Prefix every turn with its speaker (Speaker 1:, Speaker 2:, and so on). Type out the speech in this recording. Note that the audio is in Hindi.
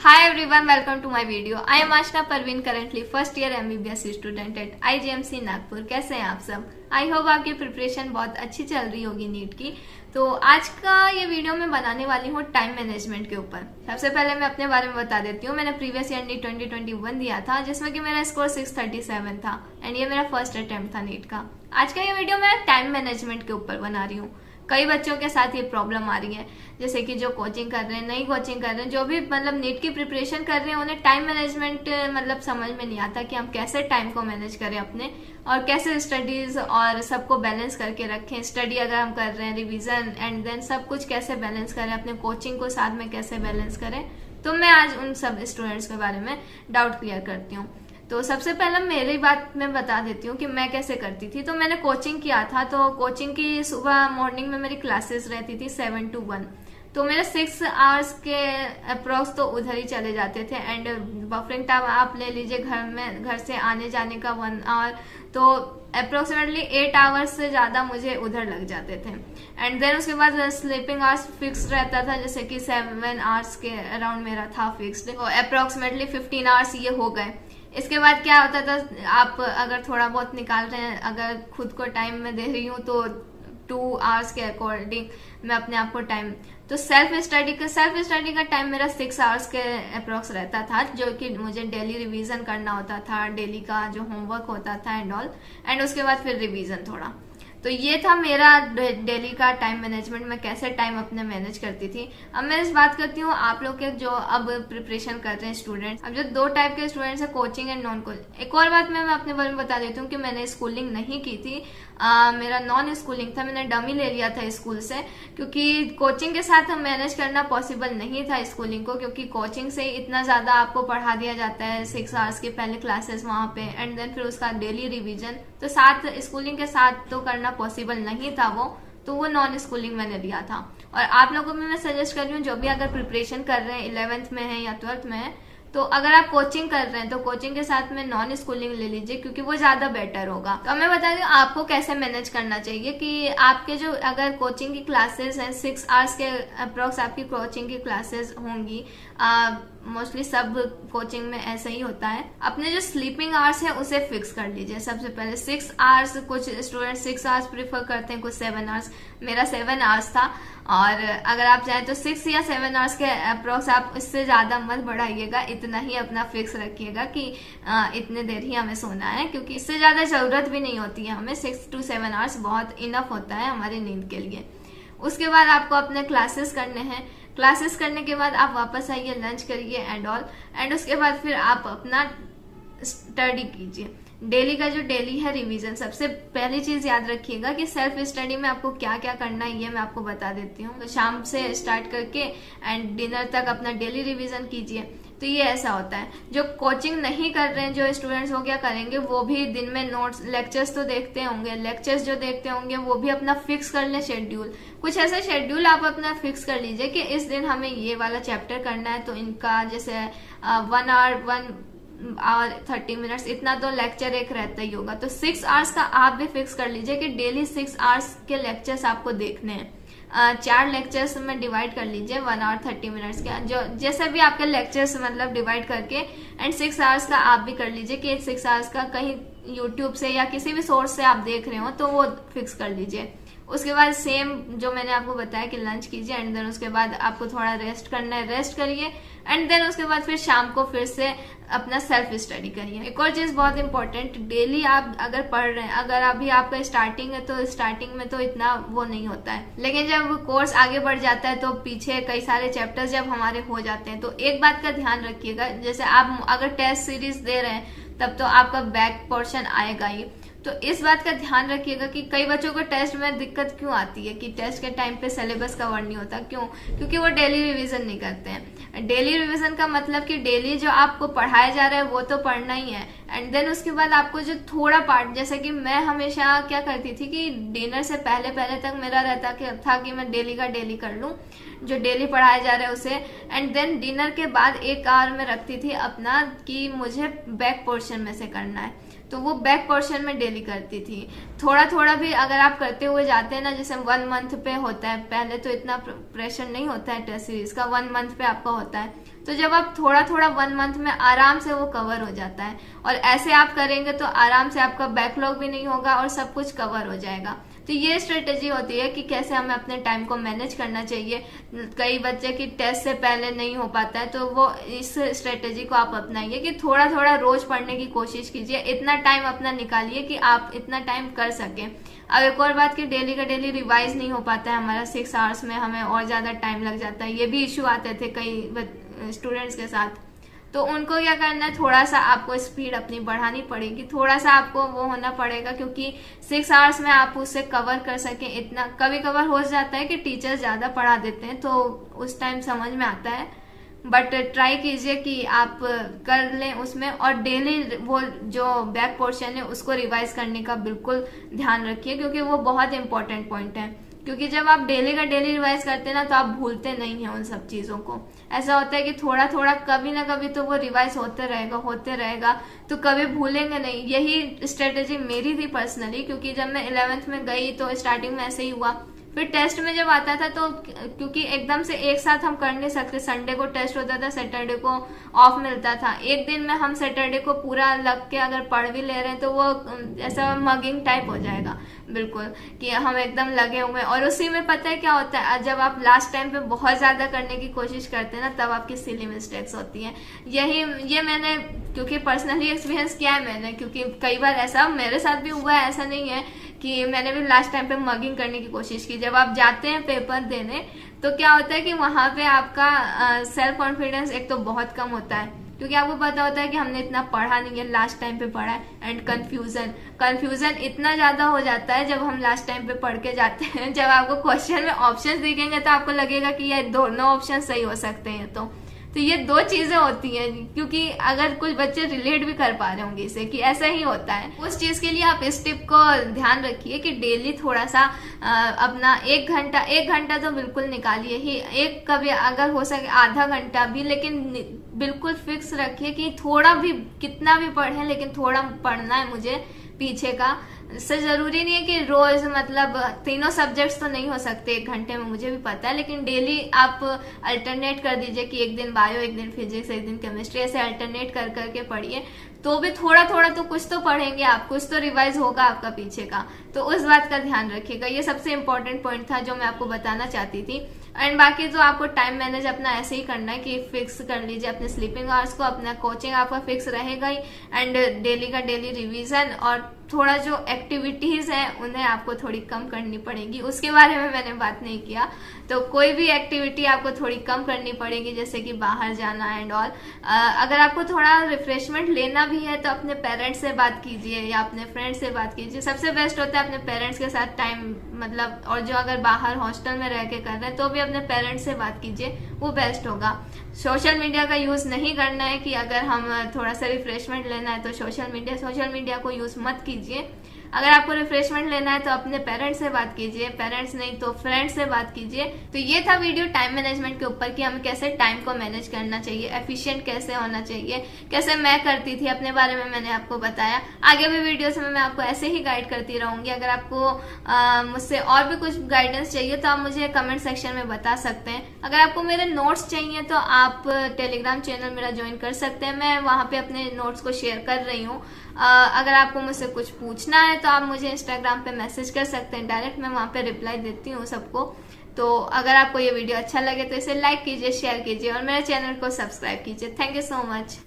Speaker 1: Hi everyone, welcome to my video. I am Ashna Parveen, currently first year MBBS student at IGMC Nagpur. कैसे हैं आप सब? आई होप आपकी प्रिपरेशन बहुत अच्छी चल रही होगी नीट की। तो आज का ये वीडियो मैं बनाने वाली हूँ टाइम मैनेजमेंट के ऊपर। सबसे पहले मैं अपने बारे में बता देती हूँ। मैंने प्रीवियस ईयर नीट 2021 दिया था, जिसमें कि मेरा स्कोर 637 था एंड ये मेरा फर्स्ट अटेम्प्ट था नीट का। आज का ये वीडियो मैं टाइम मैनेजमेंट के ऊपर बना रही हूँ। कई बच्चों के साथ ये प्रॉब्लम आ रही है, जैसे कि जो कोचिंग कर रहे हैं, नई कोचिंग कर रहे हैं, जो भी मतलब नीट की प्रिपरेशन कर रहे हैं, उन्हें टाइम मैनेजमेंट मतलब समझ में नहीं आता कि हम कैसे टाइम को मैनेज करें अपने, और कैसे स्टडीज और सबको बैलेंस करके रखें। स्टडी अगर हम कर रहे हैं, रिवीजन एंड देन सब कुछ कैसे बैलेंस करें, अपने कोचिंग को साथ में कैसे बैलेंस करें। तो मैं आज उन सब स्टूडेंट्स के बारे में डाउट क्लियर करती हूँ। तो सबसे पहले मेरी बात मैं बता देती हूँ कि मैं कैसे करती थी। तो मैंने कोचिंग किया था, तो कोचिंग की सुबह मॉर्निंग में मेरी क्लासेस रहती थी 7 to 1, तो मेरे 6 आवर्स के अप्रोक्स तो उधर ही चले जाते थे। एंड बफरिंग टाइम आप ले लीजिए, घर से आने जाने का 1 आवर, तो अप्रोक्सीमेटली 8 आवर्स से ज्यादा मुझे उधर लग जाते थे। एंड देन उसके बाद स्लीपिंग आवर्स फिक्स रहता था, जैसे कि 7 आवर्स के अराउंड मेरा था फिक्स्ड, तो अप्रोक्सीमेटली 15 आवर्स ये हो गए। इसके बाद क्या होता था, आप अगर थोड़ा बहुत निकाल रहे हैं, अगर खुद को टाइम में दे रही हूँ तो 2 आवर्स के अकॉर्डिंग मैं अपने आप को टाइम, तो सेल्फ स्टडी का टाइम मेरा 6 आवर्स के अप्रोक्स रहता था, जो कि मुझे डेली रिवीजन करना होता था, डेली का जो होमवर्क होता था एंड ऑल, एंड उसके बाद फिर रिवीजन थोड़ा। तो ये था मेरा डेली का टाइम मैनेजमेंट, मैं कैसे टाइम अपने मैनेज करती थी। अब मैं इस बात करती हूँ आप लोग के जो अब प्रिपरेशन कर रहे हैं स्टूडेंट्स। अब जो 2 टाइप के स्टूडेंट्स हैं, कोचिंग एंड नॉन कोचिंग। एक और बात मैं अपने बारे में बता देती हूँ कि मैंने स्कूलिंग नहीं की थी, मेरा नॉन स्कूलिंग था। मैंने डमी ले लिया था स्कूल से, क्योंकि कोचिंग के साथ मैनेज करना पॉसिबल नहीं था स्कूलिंग को, क्योंकि कोचिंग से इतना ज्यादा आपको पढ़ा दिया जाता है, 6 आवर्स की पहले क्लासेस वहां पे, एंड देन फिर उसका डेली रिविजन, तो साथ स्कूलिंग के साथ तो करना पॉसिबल नहीं था तो वो नॉन स्कूलिंग मैंने लिया था। और आप लोगों में मैं सजेस्ट कर रही हूँ, जो भी अगर प्रिपरेशन कर रहे हैं, 11th में है या 12th में है, तो अगर आप कोचिंग कर रहे हैं तो कोचिंग के साथ में नॉन स्कूलिंग ले लीजिए, क्योंकि वो ज्यादा बेटर होगा। तो मैं बता दूं आपको कैसे मैनेज करना चाहिए कि आपके जो अगर कोचिंग की क्लासेस हैं, 6 आवर्स के अप्रोक्स आपकी कोचिंग की क्लासेस होंगी, मोस्टली सब कोचिंग में ऐसा ही होता है। अपने जो स्लीपिंग आवर्स है उसे फिक्स कर लीजिए। सबसे पहले 6 आवर्स, कुछ स्टूडेंट 6 आवर्स प्रीफर करते हैं, कुछ 7 आवर्स, मेरा 7 आवर्स था। और अगर आप चाहें तो 6 या 7 आवर्स के अप्रोक्स, आप इससे ज्यादा मत बढ़ाइएगा, इतना ही अपना फिक्स रखिएगा कि इतने देर ही हमें सोना है, क्योंकि इससे ज्यादा जरूरत भी नहीं होती है हमें। 6 to 7 आवर्स बहुत इनफ होता है हमारी नींद के लिए। उसके बाद आपको अपने क्लासेस करने हैं। क्लासेस करने के बाद आप वापस आइए, लंच करिए एंड ऑल, एंड उसके बाद फिर आप अपना स्टडी कीजिए। डेली का जो डेली है रिवीजन, सबसे पहली चीज याद रखिएगा कि सेल्फ स्टडी में आपको क्या क्या करना है, ये मैं आपको बता देती हूँ। तो शाम से स्टार्ट करके एंड डिनर तक अपना डेली रिवीजन कीजिए। तो ये ऐसा होता है। जो कोचिंग नहीं कर रहे हैं जो स्टूडेंट्स, वो क्या करेंगे, वो भी दिन में नोट्स, लेक्चर्स तो देखते होंगे, लेक्चर्स जो देखते होंगे वो भी अपना फिक्स कर ले शेड्यूल। कुछ ऐसा शेड्यूल आप अपना फिक्स कर लीजिए कि इस दिन हमें ये वाला चैप्टर करना है, तो इनका जैसे 1 आवर 1 और 30 मिनट्स इतना तो लेक्चर एक रहता ही होगा। तो 6 आवर्स का आप भी फिक्स कर लीजिए कि डेली 6 आवर्स के लेक्चर्स आपको देखने हैं। 4 लेक्चर्स में डिवाइड कर लीजिए 1 आवर 30 मिनट्स के, जो जैसे भी आपके लेक्चर्स मतलब डिवाइड करके, एंड 6 आवर्स का आप भी कर लीजिए कि 6 आवर्स का कहीं यूट्यूब से या किसी भी सोर्स से आप देख रहे हो तो वो फिक्स कर लीजिए। उसके बाद सेम जो मैंने आपको बताया कि लंच कीजिए, एंड देन उसके बाद आपको थोड़ा रेस्ट करना है, रेस्ट करिए, एंड देन उसके बाद फिर शाम को फिर से अपना सेल्फ स्टडी करिए। एक और चीज बहुत इंपॉर्टेंट, डेली आप अगर पढ़ रहे हैं, अगर अभी आपका स्टार्टिंग है तो स्टार्टिंग में तो इतना वो नहीं होता है, लेकिन जब कोर्स आगे बढ़ जाता है तो पीछे कई सारे चैप्टर्स जब हमारे हो जाते हैं, तो एक बात का ध्यान रखिएगा, जैसे आप अगर टेस्ट सीरीज दे रहे हैं तब तो आपका बैक पोर्शन आएगा ही। तो इस बात का ध्यान रखिएगा कि कई बच्चों को टेस्ट में दिक्कत क्यों आती है कि टेस्ट के टाइम पे सिलेबस कवर नहीं होता, क्यों? क्योंकि वो डेली रिवीजन नहीं करते हैं। डेली रिवीजन का मतलब कि डेली जो आपको पढ़ाया जा रहा है वो तो पढ़ना ही है, एंड देन उसके बाद आपको जो थोड़ा पार्ट, जैसे कि मैं हमेशा क्या करती थी कि डिनर से पहले तक मेरा रहता था कि मैं डेली का डेली कर लूं, जो डेली पढ़ाया जा रहा है उसे, एंड देन डिनर के बाद 1 आवर में रखती थी अपना कि मुझे बैक पोर्शन में से करना है, तो वो बैक पोर्शन में डेली करती थी। थोड़ा थोड़ा भी अगर आप करते हुए जाते हैं ना, जैसे 1 मंथ पे होता है, पहले तो इतना प्रेशर नहीं होता है टेस्ट सीरीज का, 1 मंथ पे आपका होता है, तो जब आप थोड़ा थोड़ा 1 मंथ में आराम से वो कवर हो जाता है, और ऐसे आप करेंगे तो आराम से आपका बैकलॉग भी नहीं होगा और सब कुछ कवर हो जाएगा। तो ये स्ट्रेटेजी होती है कि कैसे हमें अपने टाइम को मैनेज करना चाहिए। कई बच्चे की टेस्ट से पहले नहीं हो पाता है, तो वो इस स्ट्रेटेजी को आप अपनाइए कि थोड़ा थोड़ा रोज पढ़ने की कोशिश कीजिए, इतना टाइम अपना निकालिए कि आप इतना टाइम कर सकें। अब एक और बात कि डेली का डेली रिवाइज नहीं हो पाता है हमारा, 6 आवर्स में हमें और ज्यादा टाइम लग जाता है। ये भी इश्यू आते थे कई स्टूडेंट्स के साथ। तो उनको क्या करना है, थोड़ा सा आपको स्पीड अपनी बढ़ानी पड़ेगी, थोड़ा सा आपको वो होना पड़ेगा, क्योंकि 6 आवर्स में आप उसे कवर कर सकें इतना। कभी कभार हो जाता है कि टीचर्स ज्यादा पढ़ा देते हैं तो उस टाइम समझ में आता है, बट ट्राई कीजिए कि आप कर लें उसमें। और डेली वो जो बैक पोर्शन है उसको रिवाइज करने का बिल्कुल ध्यान रखिए, क्योंकि वो बहुत इंपॉर्टेंट पॉइंट है। क्योंकि जब आप डेली का डेली रिवाइज करते हैं ना, तो आप भूलते नहीं हैं उन सब चीजों को। ऐसा होता है कि थोड़ा थोड़ा कभी ना कभी तो वो रिवाइज होते रहेगा, तो कभी भूलेंगे नहीं। यही स्ट्रेटेजी मेरी थी पर्सनली, क्योंकि जब मैं 11th में गई तो स्टार्टिंग में ऐसे ही हुआ। फिर टेस्ट में जब आता था तो क्योंकि एकदम से एक साथ हम कर नहीं सकते, संडे को टेस्ट होता था, सैटरडे को ऑफ मिलता था। एक दिन में हम सैटरडे को पूरा लग के अगर पढ़ भी ले रहे हैं तो वो ऐसा मगिंग टाइप हो जाएगा बिल्कुल, कि हम एकदम लगे हुए हैं। और उसी में पता है क्या होता है, जब आप लास्ट टाइम पे बहुत ज्यादा करने की कोशिश करते हैं ना, तब आपकी सिली मिस्टेक्स होती हैं। ये मैंने क्योंकि पर्सनली एक्सपीरियंस किया है मैंने, क्योंकि कई बार ऐसा मेरे साथ भी हुआ है। ऐसा नहीं है कि मैंने भी लास्ट टाइम पे मगिंग करने की कोशिश की। जब आप जाते हैं पेपर देने तो क्या होता है कि वहां पे आपका सेल्फ कॉन्फिडेंस एक तो बहुत कम होता है, क्योंकि आपको पता होता है कि हमने इतना पढ़ा नहीं है, लास्ट टाइम पे पढ़ा है। एंड कंफ्यूजन इतना ज्यादा हो जाता है जब हम लास्ट टाइम पे पढ़ के जाते हैं। जब आपको क्वेश्चन में ऑप्शंस दिखेंगे तो आपको लगेगा कि ये दोनों ऑप्शन सही हो सकते हैं। तो ये 2 चीजें होती हैं, क्योंकि अगर कुछ बच्चे रिलेट भी कर पा रहे होंगे इसे कि ऐसा ही होता है। उस चीज के लिए आप इस टिप को ध्यान रखिए कि डेली थोड़ा सा अपना 1 घंटा तो बिल्कुल निकालिए ही। एक कभी अगर हो सके आधा घंटा भी, लेकिन बिल्कुल फिक्स रखिए कि थोड़ा भी, कितना भी पढ़े लेकिन थोड़ा पढ़ना है मुझे पीछे का। इससे जरूरी नहीं है कि रोज मतलब तीनों सब्जेक्ट्स तो नहीं हो सकते 1 घंटे में, मुझे भी पता है, लेकिन डेली आप अल्टरनेट कर दीजिए कि एक दिन बायो, एक दिन फिजिक्स, एक दिन केमिस्ट्री, ऐसे अल्टरनेट कर करके पढ़िए। तो भी थोड़ा थोड़ा तो कुछ तो पढ़ेंगे आप, कुछ तो रिवाइज होगा आपका पीछे का। तो उस बात का ध्यान रखिएगा। ये सबसे इम्पोर्टेंट पॉइंट था जो मैं आपको बताना चाहती थी। एंड बाकी तो आपको टाइम मैनेज अपना ऐसे ही करना है कि फिक्स कर लीजिए अपने स्लीपिंग आवर्स को, अपना कोचिंग आपका फिक्स रहेगा ही, एंड डेली का डेली रिवीजन। और थोड़ा जो एक्टिविटीज हैं उन्हें आपको थोड़ी कम करनी पड़ेगी, उसके बारे में मैंने बात नहीं किया। तो कोई भी एक्टिविटी आपको थोड़ी कम करनी पड़ेगी, जैसे कि बाहर जाना एंड ऑल। अगर आपको थोड़ा रिफ्रेशमेंट लेना भी है तो अपने पेरेंट्स से बात कीजिए या अपने फ्रेंड्स से बात कीजिए। सबसे बेस्ट होता है अपने पेरेंट्स के साथ टाइम मतलब, और जो अगर बाहर हॉस्टल में रह के कर रहे हैं तो भी अपने पेरेंट्स से बात कीजिए, वो बेस्ट होगा। सोशल मीडिया का यूज नहीं करना है कि अगर हम थोड़ा सा रिफ्रेशमेंट लेना है तो सोशल मीडिया को यूज मत कीजिए। अगर आपको रिफ्रेशमेंट लेना है तो अपने पेरेंट्स से बात कीजिए, पेरेंट्स नहीं तो फ्रेंड्स से बात कीजिए। तो ये था वीडियो टाइम मैनेजमेंट के ऊपर कि हमें कैसे टाइम को मैनेज करना चाहिए, एफिशिएंट कैसे होना चाहिए, कैसे मैं करती थी, अपने बारे में मैंने आपको बताया। आगे भी वीडियोस में मैं आपको ऐसे ही गाइड करती रहूंगी। अगर आपको मुझसे और भी कुछ गाइडेंस चाहिए तो आप मुझे कमेंट सेक्शन में बता सकते हैं। अगर आपको मेरे नोट्स चाहिए तो आप टेलीग्राम चैनल मेरा ज्वाइन कर सकते हैं, मैं वहां पे अपने नोट्स को शेयर कर रही हूँ। अगर आपको मुझसे कुछ पूछना है तो आप मुझे इंस्टाग्राम पे मैसेज कर सकते हैं डायरेक्ट, मैं वहां पे रिप्लाई देती हूँ सबको। तो अगर आपको ये वीडियो अच्छा लगे तो इसे लाइक कीजिए, शेयर कीजिए और मेरे चैनल को सब्सक्राइब कीजिए। Thank you so much.